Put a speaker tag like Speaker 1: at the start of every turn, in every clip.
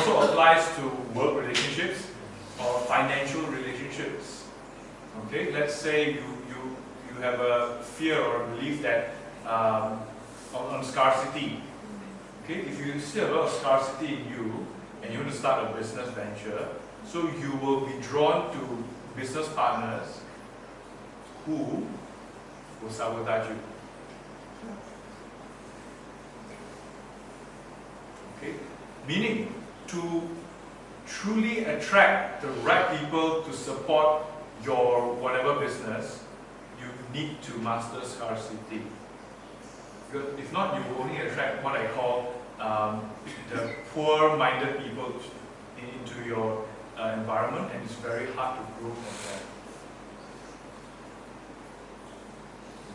Speaker 1: also applies to work relationships or financial relationships. Okay, let's say you have a fear or a belief that on scarcity. Okay, if you still have a lot of scarcity in you and you want to start a business venture, so you will be drawn to business partners who will sabotage you. Okay, meaning to truly attract the right people to support your whatever business, you need to master scarcity. Because if not, you will only attract what I call the poor-minded people into your environment, and it's very hard to grow from there.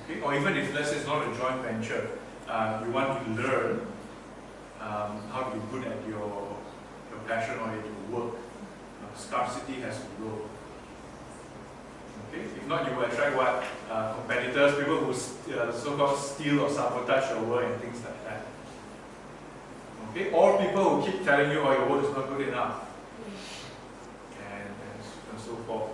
Speaker 1: Okay? Or even if, let's say, it's not a joint venture, you want to learn how to be good at your passion or at your work, scarcity has to grow. Okay? If not, you will attract what? Competitors, people who so-called steal or sabotage your work and things like that. Okay? Or people who keep telling you, oh, your work is not good enough. And so forth.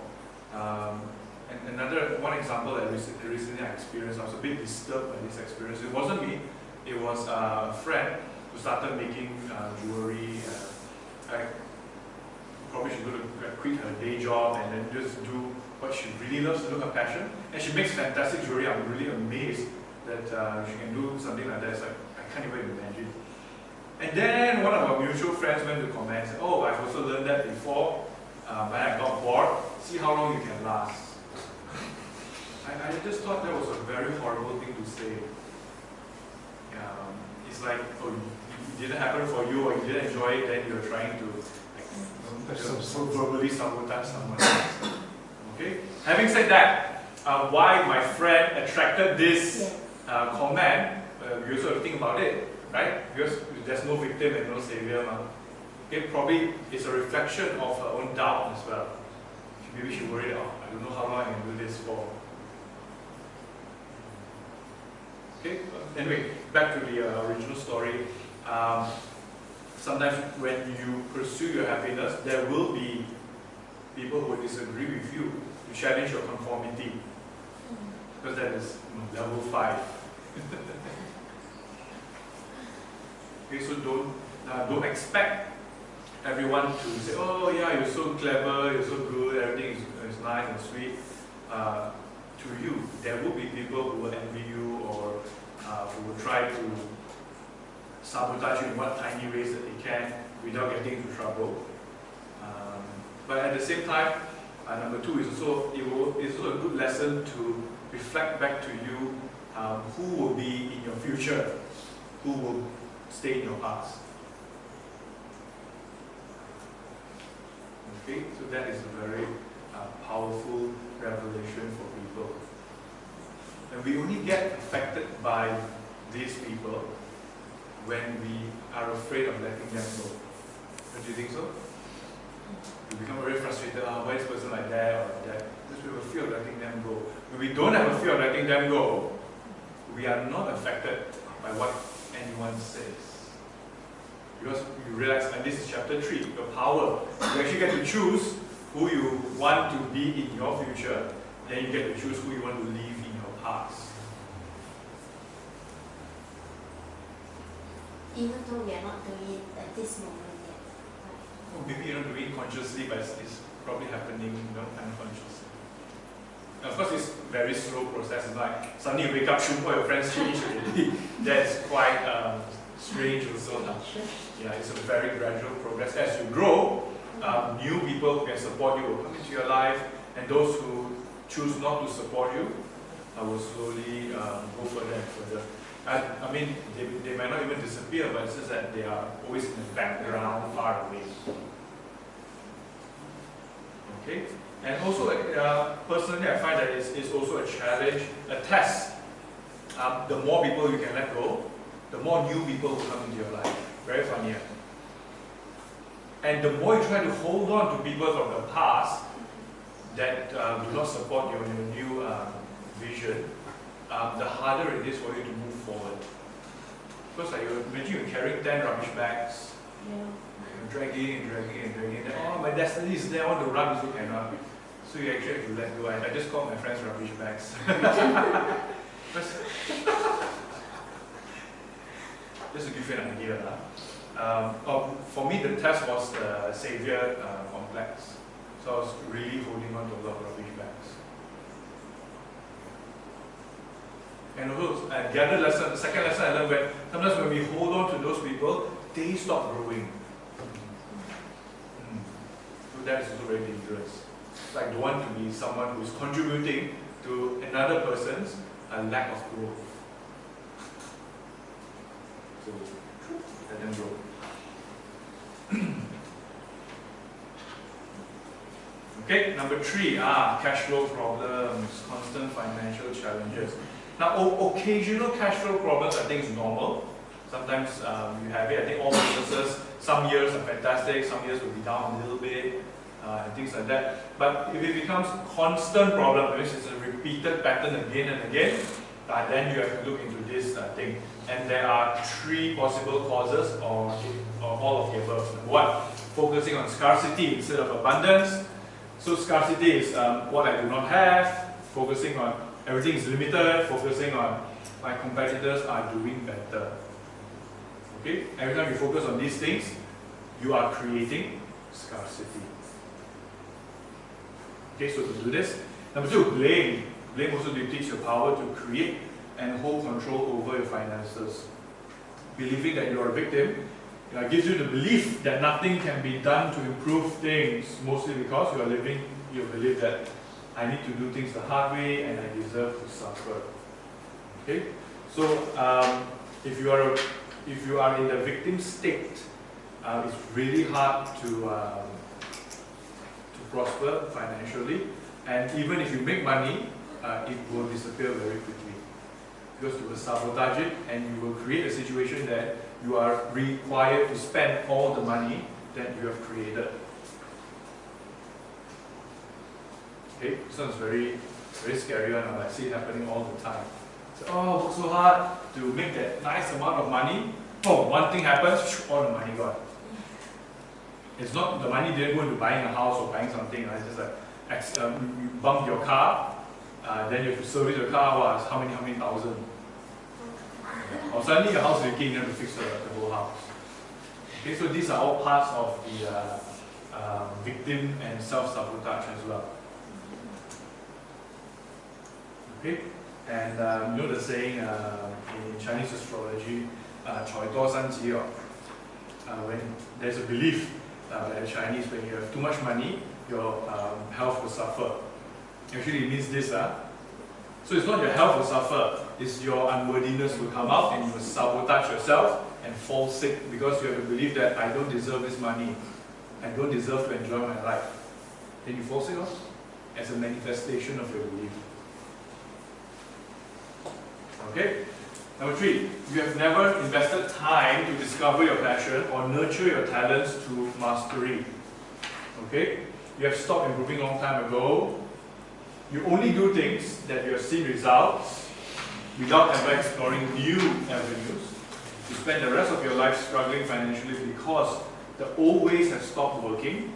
Speaker 1: And one example that recently I experienced, I was a bit disturbed by this experience. It wasn't me, it was a friend who started making jewelry. Probably she's going to quit her day job and then just do what she really loves to do, her passion. And she makes fantastic jewelry. I'm really amazed that she can do something like that. It's like, I can't even imagine. And then one of our mutual friends went to comment and said, oh, I've also learned that before, but I got bored. See how long you can last. I just thought that was a very horrible thing to say. It's like, oh, it didn't happen for you or you didn't enjoy it, then you're trying to verbally sabotage someone else. Okay? Having said that, why my friend attracted this comment, we also have to think about it, right? Because there's no victim and no savior. Okay? Probably it's a reflection of her own doubt as well. Maybe she worried, oh, I don't know how long I can do this for. Okay? Anyway, back to the original story. Sometimes when you pursue your happiness, there will be people who disagree with you, to challenge your conformity. Because that is level 5. Okay, so don't expect everyone to say, oh yeah, you're so clever, you're so good, everything is nice and sweet. To you, there will be people who will envy you or who will try to sabotage you in what tiny ways that they can without getting into trouble. But at the same time, number 2 is also a good lesson to reflect back to you who will be in your future, who will stay in your past. Okay, so that is a very powerful revelation for people. And we only get affected by these people when we are afraid of letting them go. Don't you think so? We become very frustrated, why is this person like that or like that? Because we have a fear of letting them go. When we don't have a fear of letting them go, we are not affected by what anyone says. Because you realize, and this is chapter 3, your power. You actually get to choose who you want to be in your future, then you get to choose who you want to leave in your past.
Speaker 2: Even though we are not doing it at this moment yet.
Speaker 1: Well, maybe you don't do it consciously, but it's probably happening, unconsciously. Of course, it's a very slow process. It's like suddenly you wake up, shoot, all your friends change already. That's quite strange also. Yeah, it's a very gradual progress. As you grow, new people who can support you will come into your life, and those who choose not to support you will slowly go further and further. I mean, they might not even disappear, but it's just that they are always in the background, far away. Okay? And also, personally, I find that it's also a challenge, a test. The more people you can let go, the more new people will come into your life. Very funny. And the more you try to hold on to people from the past that do not support your new vision, the harder it is for you to move forward. Because like, imagine you're carrying 10 rubbish bags. Yeah. dragging and dragging and dragging. Then, oh, my destiny is there, I want to run, so cannot. So you actually have to let go. I just call my friends rubbish bags. Just to give you an idea. For me, the test was the savior complex. So I was really holding on to a lot of rubbish bags. And also, the other lesson, the second lesson I learned, when sometimes when we hold on to those people, they stop growing. So that is also very dangerous. So I don't want to be someone who is contributing to another person's lack of growth. So let them grow. Okay, number 3, cash flow problems, constant financial challenges. Now, occasional cash flow problems I think is normal. Sometimes you have it. I think all businesses, some years are fantastic, some years will be down a little bit, and things like that. But if it becomes constant problem, that means it's a repeated pattern again and again, then you have to look into this thing. And there are 3 possible causes or all of the above. Number 1, focusing on scarcity instead of abundance. So scarcity is what I do not have, focusing on everything is limited, focusing on my competitors are doing better. Okay? Every time you focus on these things, you are creating scarcity. Okay, so to do this. Number 2, blame. Blame also depletes your power to create and hold control over your finances. Believing that you are a victim gives you the belief that nothing can be done to improve things, mostly because you are living your belief that I need to do things the hard way and I deserve to suffer. Okay? So if you are in the victim state, it's really hard to prosper financially, and even if you make money, it will disappear very quickly. Because you will sabotage it and you will create a situation that you are required to spend all the money that you have created. Okay, this one's very, very scary and I see it happening all the time. So, oh, work so hard to make that nice amount of money. Oh, one thing happens, all the money gone. It's not the money didn't go into buying a house or buying something. It's just like you bump your car, then you have to service your car. Wow, it's how many thousand? Or suddenly your house is leaking, you have to fix the whole house. Okay, so these are all parts of the victim and self-sabotage as well. Okay, and you know the saying in Chinese astrology, 财多身子弱. When there's a belief that Chinese, when you have too much money, your health will suffer. Actually, it means this. So it's not your health will suffer, it's your unworthiness will come out and you will sabotage yourself and fall sick because you have a belief that I don't deserve this money, I don't deserve to enjoy my life. Then you fall sick as a manifestation of your belief. Okay? Number 3, you have never invested time to discover your passion or nurture your talents to mastery. Okay? You have stopped improving a long time ago. You only do things that you have seen results without ever exploring new avenues. You spend the rest of your life struggling financially because the old ways have stopped working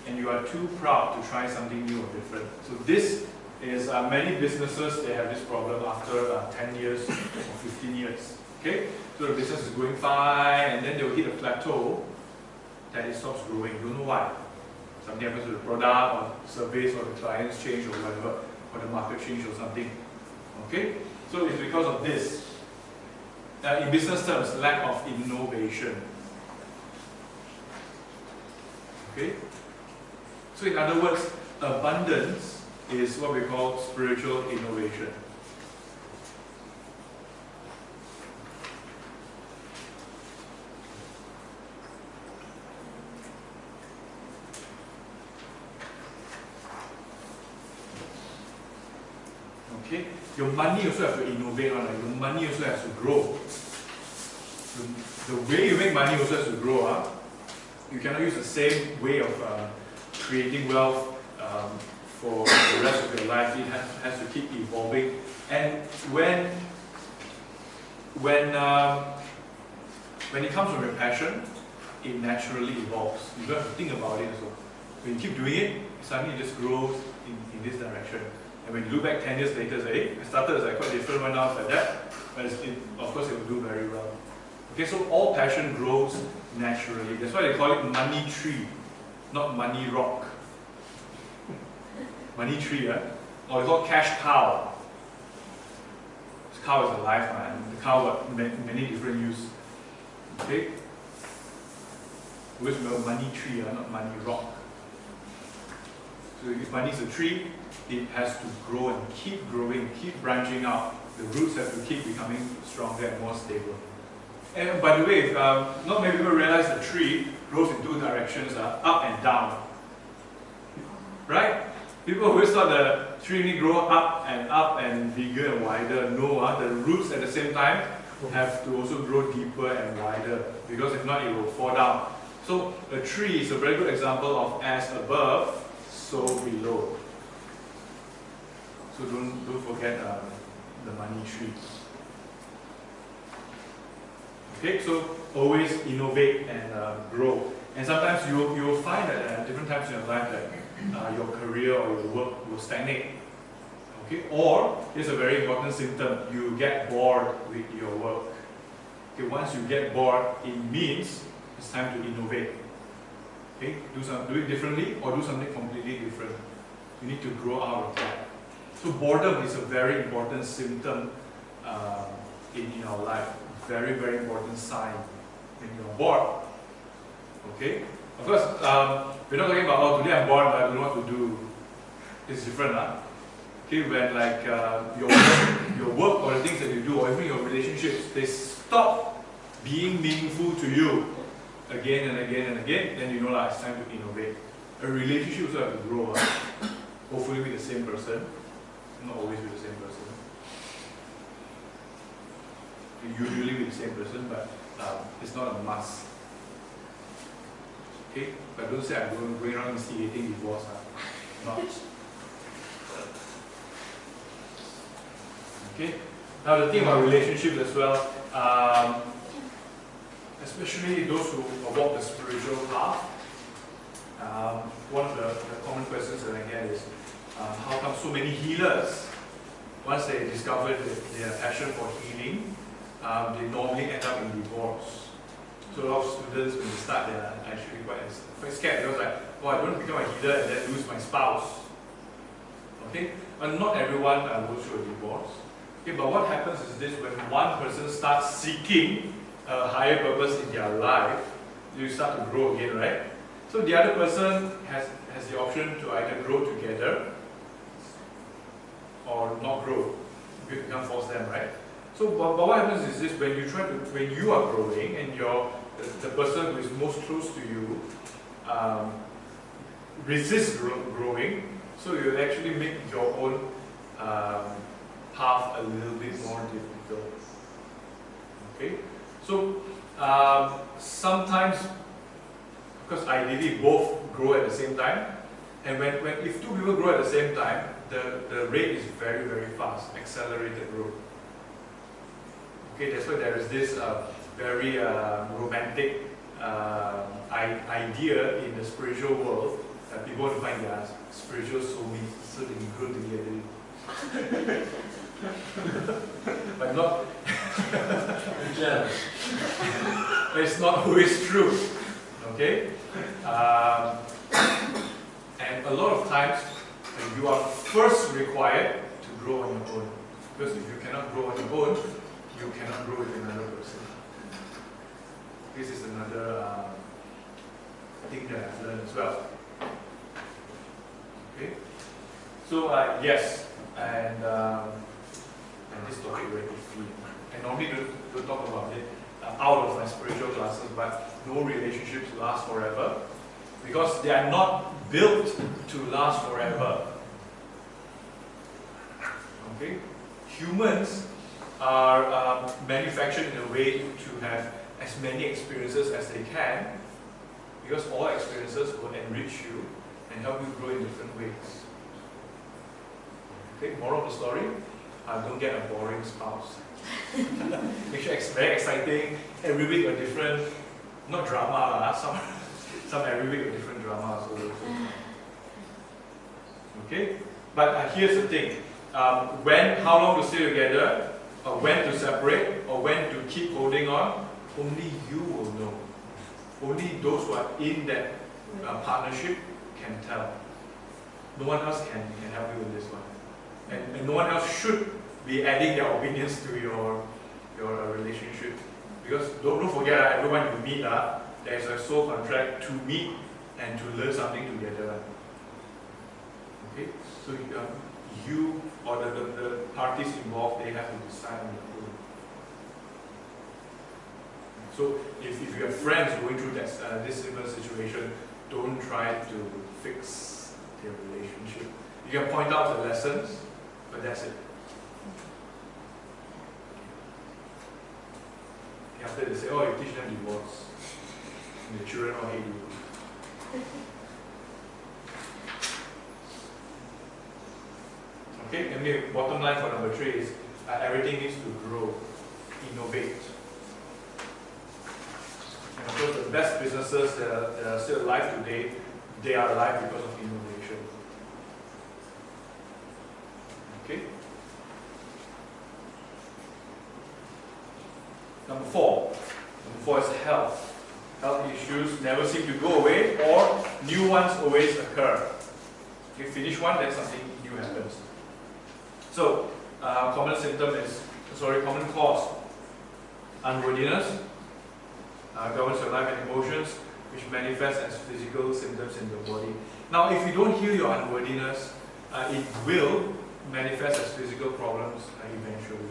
Speaker 1: and you are too proud to try something new or different. So this is many businesses, they have this problem after 10 years or 15 years. Okay? So the business is going fine and then they will hit a plateau that it stops growing. You don't know why. Something happens to the product or service or the clients change or whatever, or the market change or something. Okay? So it's because of this. In business terms, lack of innovation. Okay? So in other words, abundance is what we call spiritual innovation. Okay, your money also has to innovate, right? Your money also has to grow. The way you make money also has to grow. You cannot use the same way of creating wealth for the rest of your life. It has to keep evolving. And when it comes from your passion, it naturally evolves. You don't have to think about it. So when you keep doing it, suddenly it just grows in this direction. And when you look back 10 years later, say, hey, I started as like quite different, right now it's like that. But of course, it will do very well. Okay, so all passion grows naturally. That's why they call it money tree, not money rock. Money tree, or it's called cash cow. This cow is alive, man. The cow got many different use. Okay? Always remember money tree, not money rock. So if money is a tree, it has to grow and keep growing, keep branching out. The roots have to keep becoming stronger and more stable. And by the way, not many people realize the tree grows in two directions, up and down. Right? People always thought the tree only grow up and bigger and wider. No, the roots at the same time have to also grow deeper and wider, because if not, it will fall down. So a tree is a very good example of as above, so below. So don't forget the money tree. Okay, so always innovate and grow. And sometimes you will find that at different times in your life that your career or your work will stagnate. Okay, or here's a very important symptom: you get bored with your work. Okay, once you get bored, it means it's time to innovate. Okay, do it differently or do something completely different. You need to grow out of that. So boredom is a very important symptom in our life. Very, very important sign when you're bored. Okay? Of course, we're not talking about, oh, today I'm bored, but I don't know what to do. It's different, huh? Okay, when like your work or the things that you do, or even your relationships, they stop being meaningful to you again and again and again, then you know that it's time to innovate. A relationship also have to grow up. Hopefully with the same person. Not always with the same person. Usually with the same person, but it's not a must. Okay? But don't say I'm going around instigating divorce. Not. Okay? Now the thing about relationships as well, especially those who walk the spiritual path, one of the common questions that I get is, how come so many healers, once they discover their passion for healing, they normally end up in divorce. So a lot of students, when they start, they are actually quite scared. Because like, oh, I don't become a healer and then lose my spouse. Okay? But not everyone goes through a divorce. Okay, but what happens is this: when one person starts seeking a higher purpose in their life, you start to grow again, right? So the other person has the option to either grow together or not grow. You can't force them, right? So, but what happens is this: when you are growing and the person who is most close to you resists growing, so you actually make your own path a little bit more difficult. Okay, so sometimes, because ideally both grow at the same time, and if two people grow at the same time, the rate is very, very fast, accelerated growth. Okay, that's why there is this very romantic idea in the spiritual world that people want to find their spiritual soulmates so they can grow together. But not. But it's not always true. Okay? And a lot of times you are first required to grow on your own. Because if you cannot grow on your own, you cannot grow with another person. This is another thing that I've learned as well. Okay? So yes, and this topic already free. And normally don't talk about it out of my spiritual classes, but no relationships last forever, because they are not built to last forever. Okay? Humans are manufactured in a way to have as many experiences as they can, because all experiences will enrich you and help you grow in different ways. Okay, moral of the story, don't get a boring spouse. Make sure it's very exciting, every week a different Not drama, some every week a different drama. So. Okay? But here's the thing. How long to stay together, or when to separate, or when to keep holding on, only you will know. Only those who are in that partnership can tell. No one else can help you with this one. And no one else should be adding their opinions to your relationship. Because don't forget, everyone you meet, there is a soul contract to meet and to learn something together. Okay? So you or the parties involved, they have to decide on their own. So if you have friends going through this similar situation, don't try to fix their relationship. You can point out the lessons, but that's it. After they say, oh, you teach them divorce, and the children all hate you. Okay, and the bottom line for number 3 is everything needs to grow, innovate. And of course, the best businesses that are still alive today, they are alive because of innovation. Okay? Number 4 is health. Health issues never seem to go away, or new ones always occur. You finish one, then something new happens. So, common cause, unworthiness, governs your life and emotions, which manifest as physical symptoms in the body. Now, if you don't heal your unworthiness, it will manifest as physical problems eventually.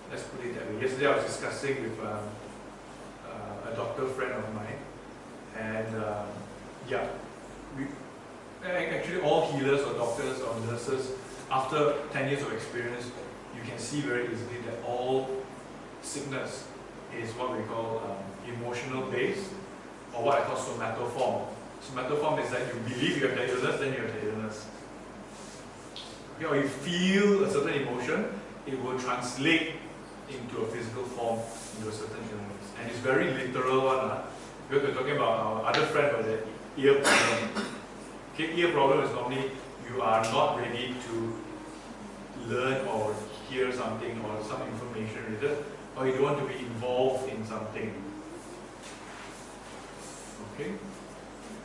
Speaker 1: Let's put it that way. Yesterday I was discussing with a doctor friend of mine, and actually all healers or doctors or nurses, after 10 years of experience, you can see very easily that all sickness is what we call emotional based, or what I call somatoform. Somatoform is that you believe you have the illness, then you have the illness. Okay, or you feel a certain emotion, it will translate into a physical form, into a certain illness. And it's very literal one. Because we're talking about our other friend with the ear problem. Okay, ear problem is normally you are not ready to learn or hear something or some information related, or you don't want to be involved in something. Okay?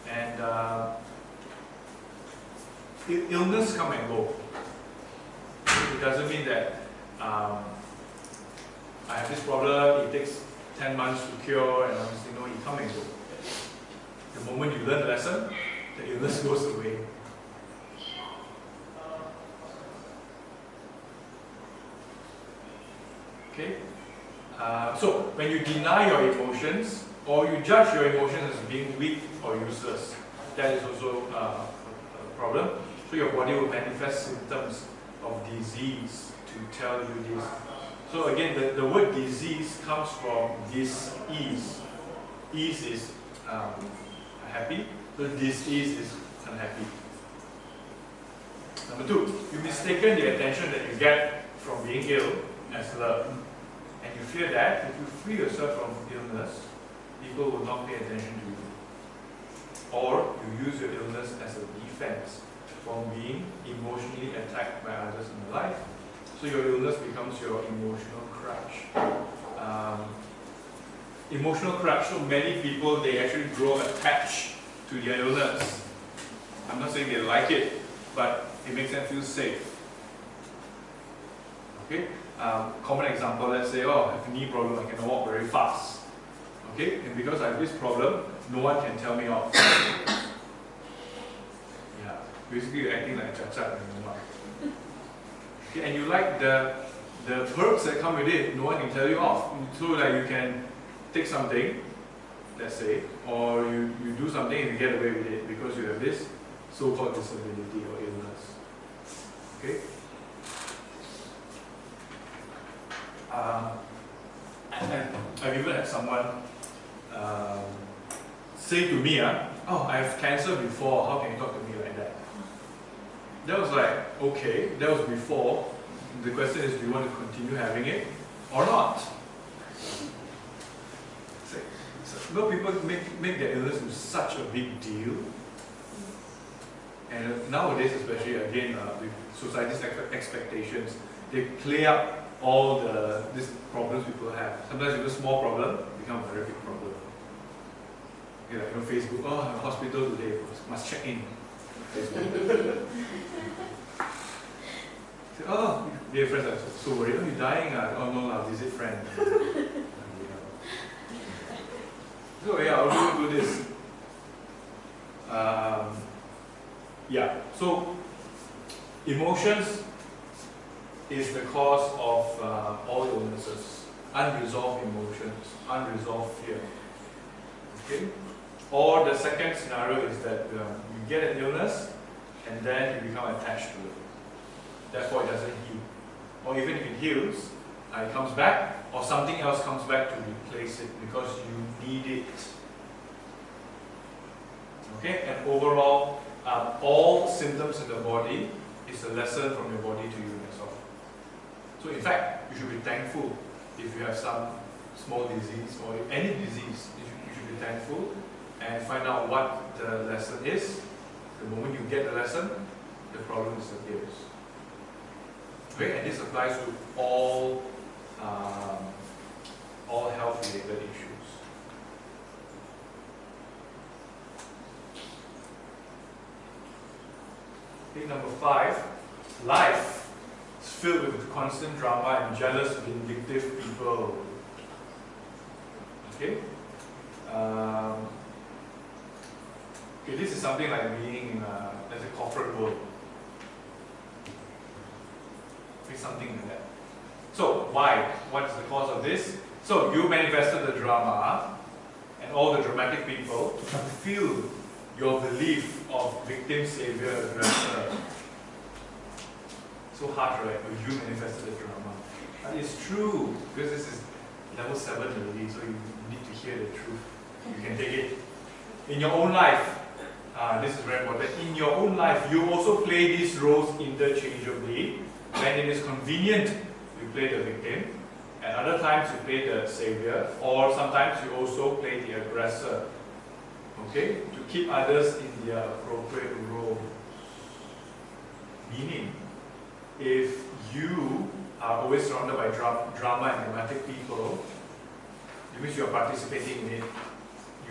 Speaker 1: And illness come and go. It doesn't mean that I have this problem, it takes 10 months to cure, and honestly, no, it come and go. The moment you learn the lesson, the illness goes away. Okay? So, when you deny your emotions, or you judge your emotions as being weak or useless, that is also a problem. So your body will manifest symptoms of disease to tell you this. So again, the word disease comes from dis-ease. Ease is happy, so dis-ease is unhappy. Number 2, you mistaken the attention that you get from being ill as love. And you fear that if you free yourself from illness, people will not pay attention to you. Or you use your illness as a defense from being emotionally attacked by others in your life. So your illness becomes your emotional crutch. Emotional crutch, so many people, they actually grow attached to their illness. I'm not saying they like it, but it makes them feel safe. Okay? Common example, let's say, oh, I have a knee problem, I cannot walk very fast. Okay? And because I have this problem, no one can tell me off. Yeah. Basically, you're acting like a chachat when you're not. Okay? And you like the perks that come with it, no one can tell you off. So that you can take something, let's say, or you do something and you get away with it because you have this so-called disability or illness. Okay? I've even had someone say to me, oh, I have cancer before, how can you talk to me like that? That was like, okay, that was before. The question is, do you want to continue having it or not? Well, people make their illness into such a big deal. And nowadays, especially again with society's expectations, they play up all these problems people have. Sometimes even a small problem become a very big problem. You know, Facebook, oh, I'm in hospital today, must check in. Facebook. Oh, dear friends are so worried. Oh, you're dying? Oh no, I'll visit friends. So yeah, I'll do this. Yeah, so emotions is the cause of all illnesses. Unresolved emotions, unresolved fear. Okay? Or the second scenario is that you get an illness and then you become attached to it. Therefore, it doesn't heal. Or even if it heals, it comes back, or something else comes back to replace it because you need it. Okay? And overall, all symptoms in the body is a lesson from your body to you as well. So in fact, you should be thankful if you have some small disease or any disease. You should be thankful and find out what the lesson is. The moment you get the lesson, the problem disappears. Okay, and this applies to all health-related issues. Okay, number 5, life is filled with constant drama and jealous, vindictive people. Okay? Okay, this is something like being in a corporate world. Okay, something like that. So, why? What is the cause of this? So, you manifested the drama and all the dramatic people to fulfill your belief of victim, savior, aggressor. So harsh, right? But you manifested the drama. That is true, because this is level 7 already, so you need to hear the truth. You can take it. In your own life, this is very important. In your own life, you also play these roles interchangeably. When it is convenient, you play the victim. At other times, you play the savior. Or sometimes you also play the aggressor. Okay? To keep others in their appropriate role. Meaning, if you are always surrounded by drama and dramatic people, it means you are participating in it.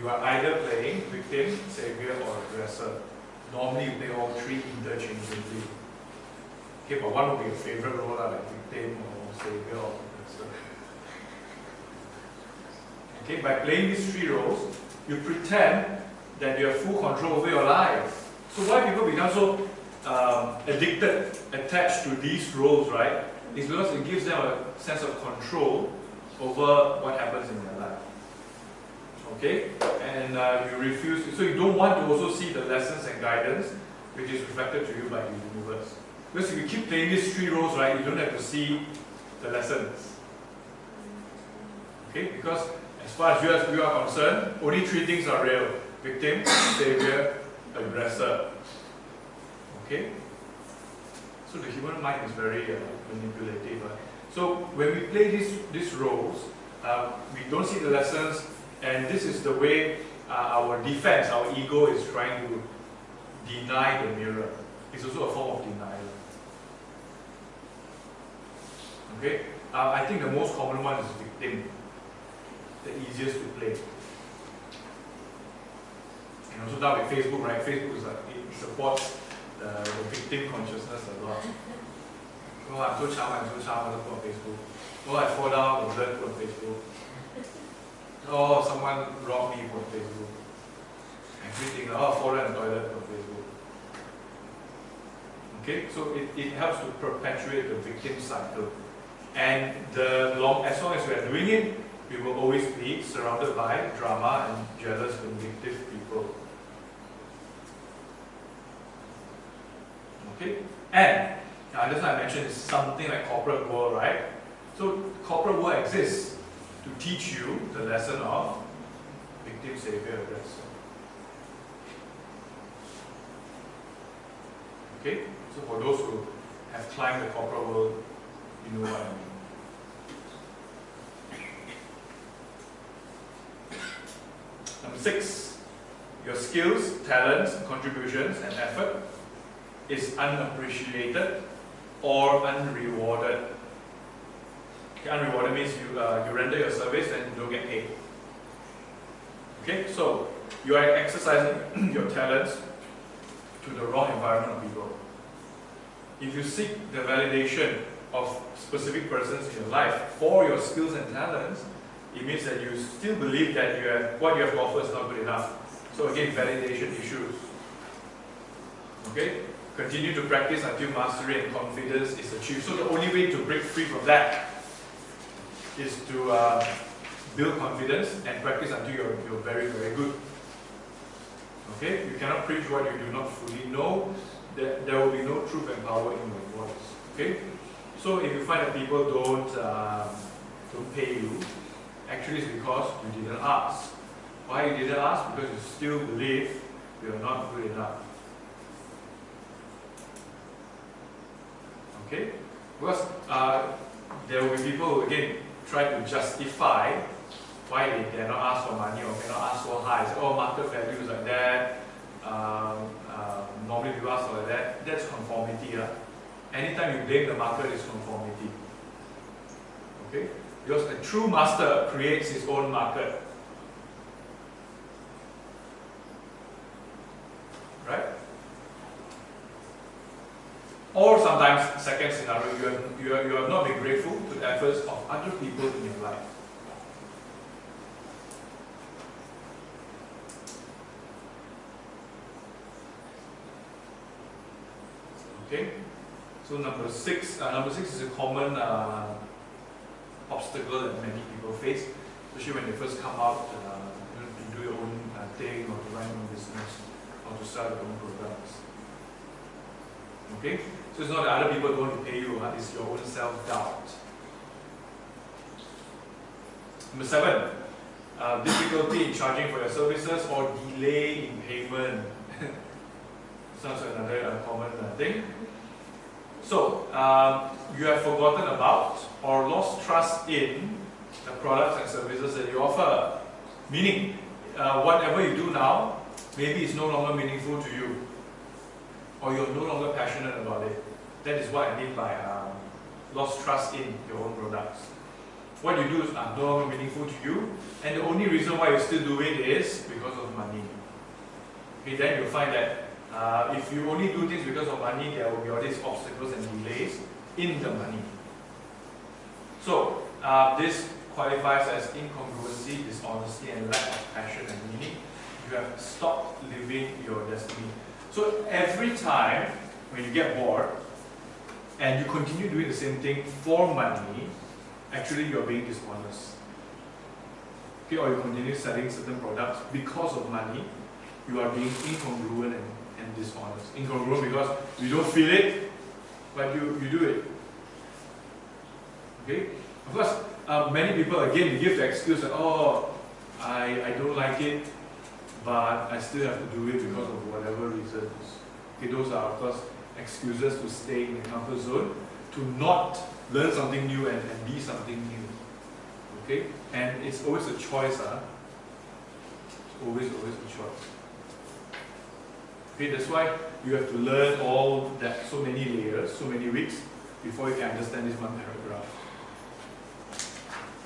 Speaker 1: You are either playing victim, savior, or aggressor. Normally, you play all three interchangeably. Okay, but one would be your favorite role, like victim, or savior, or aggressor. Okay, by playing these three roles, you pretend that you have full control over your life. So why people become so addicted, attached to these roles, right? Is because it gives them a sense of control over what happens in their life. Okay? And you refuse, so you don't want to also see the lessons and guidance which is reflected to you by the universe. Because if you keep playing these three roles, right, you don't have to see the lessons. Okay? Because as far as you are concerned, only three things are real. Victim, savior, aggressor. Okay? So the human mind is very manipulative. So when we play these roles, we don't see the lessons, and this is the way our defense, our ego is trying to deny the mirror. It's also a form of denial. Okay? I think the most common one is victim. The easiest to play. And also now with Facebook, right? Facebook is it supports the victim consciousness a lot. Oh, I'm so charming, I put on Facebook. Oh, I fall down, I learn, put on Facebook. Oh, someone robbed me, put on Facebook. Everything, oh, I fall in the toilet, put on Facebook. Okay, so it helps to perpetuate the victim cycle. And as long as we are doing it, we will always be surrounded by drama and jealous, vindictive people. Okay? And that's why I mentioned it's something like corporate world, right? So corporate world exists to teach you the lesson of victim, savior, aggressor. Okay? So for those who have climbed the corporate world, you know what I mean. 6, your skills, talents, contributions, and effort is unappreciated or unrewarded. Okay, unrewarded means you render your service and you don't get paid. Okay, so you are exercising your talents to the wrong environment of people. If you seek the validation of specific persons in your life for your skills and talents, it means that you still believe that what you have to offer is not good enough. So again, validation issues. Okay? Continue to practice until mastery and confidence is achieved. So the only way to break free from that is to build confidence and practice until you're very, very good. Okay? You cannot preach what you do not fully know. There will be no truth and power in your voice. Okay? So if you find that people don't pay you, actually it's because you didn't ask. Why you didn't ask? Because you still believe you are not good enough. Okay? Because there will be people who again try to justify why they cannot ask for money or cannot ask so high. Say, oh, market value is like that. Normally people ask for like that. That's conformity. Anytime you blame the market, is conformity. Okay? Because a true master creates his own market. Right? Or sometimes, second scenario, you have not been grateful to the efforts of other people in your life. Okay? So number six is a common obstacle that many people face, especially when they first come out to do your own thing or to run your own business or to sell your own products. Okay? So it's not that other people don't want to pay you, it's your own self-doubt. Number 7, difficulty in charging for your services or delay in payment. Sounds like another common thing. So, you have forgotten about or lost trust in the products and services that you offer. Meaning, whatever you do now, maybe it's no longer meaningful to you, or you're no longer passionate about it. That is what I mean by lost trust in your own products. What you do is no longer meaningful to you, and the only reason why you still do it is because of money. Okay, then you'll find that if you only do things because of money, there will be all these obstacles and delays in the money. So, this qualifies as incongruency, dishonesty, and lack of passion and meaning. You have stopped living your destiny. So, every time when you get bored and you continue doing the same thing for money, actually you're being dishonest. Okay, or you continue selling certain products because of money, you are being incongruent and dishonest. Incongruent because you don't feel it, but you do it. Okay? Of course, many people again give the excuse that, oh, I don't like it, but I still have to do it because of whatever reasons. Okay, those are of course excuses to stay in the comfort zone, to not learn something new and be something new. Okay? And it's always a choice. It's always a choice. Okay, that's why you have to learn all that, so many layers, so many weeks before you can understand this one paragraph.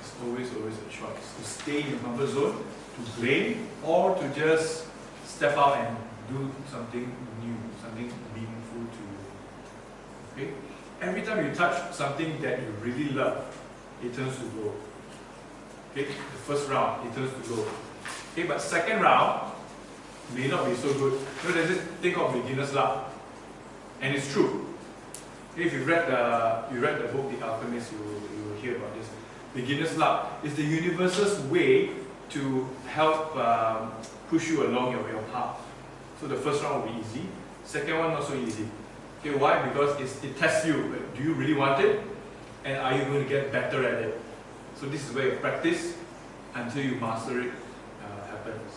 Speaker 1: It's always a choice. To stay in your comfort zone, to blame, or to just step out and do something new, something meaningful to you. Okay? Every time you touch something that you really love, it turns to gold. Okay? The first round, it turns to gold. Okay, but second round may not be so good. So there's this thing called beginner's luck. And it's true. If you read the book The Alchemist, you will hear about this. Beginner's luck is the universe's way to help push you along your path. So the first round will be easy. Second one not so easy. Okay, why? Because it tests you. Do you really want it? And are you going to get better at it? So this is where you practice until you master it happens.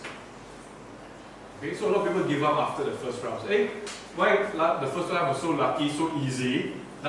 Speaker 1: Okay, so a lot of people give up after the first round. Say, hey, why the first time was so lucky, so easy,